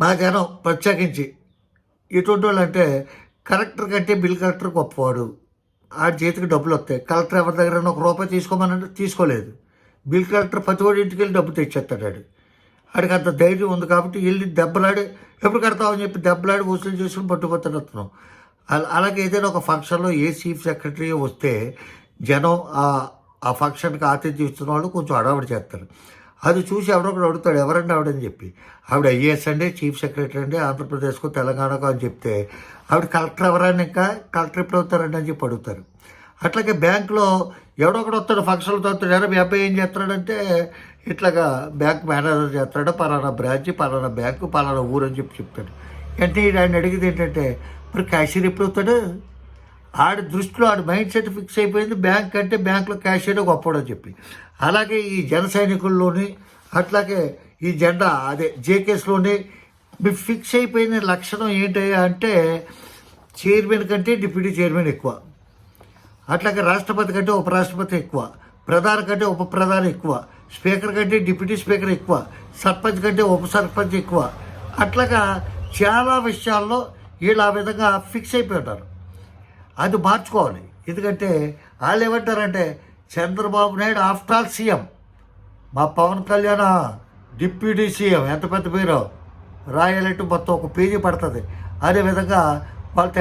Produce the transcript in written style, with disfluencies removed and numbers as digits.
మా జనం ప్రత్యేకించి ఎటువంటి వాళ్ళు అంటే కలెక్టర్ కంటే బిల్ కలెక్టర్ గొప్పవాడు, ఆ చేతికి డబ్బులు వస్తాయి. కలెక్టర్ ఎవరి దగ్గర ₹1 తీసుకోమనంటే తీసుకోలేదు. బిల్ కలెక్టర్ ప్రతివాడి ఇంటికి వెళ్ళి డబ్బు తెచ్చేస్తాడు. ఆడికి అంత ధైర్యం ఉంది కాబట్టి వెళ్ళి దెబ్బలాడి ఎప్పుడు కడతామని చెప్పి దెబ్బలాడి వసూలు చేసుకుని పట్టుకుపోతాడు అతను. అలాగే ఏదైనా ఒక ఫంక్షన్లో ఏ చీఫ్ సెక్రటరీ వస్తే జనం ఆ ఫంక్షన్కి ఆతిథ్యం ఇస్తున్న వాళ్ళు కొంచెం హడావిడి చేస్తారు. అది చూసి ఎవరొకడు అడుగుతాడు, ఎవరండి ఆవిడని చెప్పి. ఆవిడ ఐఏఎస్ అండి, చీఫ్ సెక్రటరీ అండి, ఆంధ్రప్రదేశ్కు తెలంగాణకు అని చెప్తే ఆవిడ కలెక్టర్ ఎవరని, ఇంకా కలెక్టర్ ఎప్పుడు అవుతారండి అని చెప్పి అడుగుతారు. అట్లాగే బ్యాంకులో ఎవడొకడు వస్తాడు, ఫంక్షన్లతో వస్తాడు, ఎవరు మీ అబ్బాయి ఏం చేస్తాడంటే ఇట్లాగా బ్యాంక్ మేనేజర్ చేస్తాడు, పలానా బ్రాంచ్, పలానా బ్యాంకు, పలానా ఊరు అని చెప్పి చెప్తాడు. వెంటనే ఆయన అడిగేది ఏంటంటే ఇప్పుడు క్యాషియర్ ఎప్పుడు అవుతాడు. ఆడి దృష్టిలో ఆడి మైండ్ సెట్ ఫిక్స్ అయిపోయింది బ్యాంక్ అంటే బ్యాంకులో క్యాషియర్ గొప్పడని చెప్పి. అలాగే ఈ జన సైనికుల్లోని అట్లాగే ఈ జెండా అదే జేకేస్లోని మీకు ఫిక్స్ అయిపోయిన లక్షణం ఏంటి అంటే చైర్మన్ కంటే డిప్యూటీ చైర్మన్ ఎక్కువ, అట్లాగే రాష్ట్రపతి కంటే ఉపరాష్ట్రపతి ఎక్కువ, ప్రధాని కంటే ఉప ప్రధాని ఎక్కువ, స్పీకర్ కంటే డిప్యూటీ స్పీకర్ ఎక్కువ, సర్పంచ్ కంటే ఉప సర్పంచ్ ఎక్కువ. అట్లాగా చాలా విషయాల్లో వీళ్ళు ఆ విధంగా ఫిక్స్ అయిపోయి ఉంటారు. అది మార్చుకోవాలి. ఎందుకంటే వాళ్ళు ఏమంటారంటే Chandrababu Naidu after all CM, మా పవన్ కళ్యాణ్ డిప్యూటీ సీఎం, ఎంత పెద్ద పేరు రాయాలంటే మొత్తం ఒక పేజీ పడుతుంది. అదేవిధంగా వాళ్ళు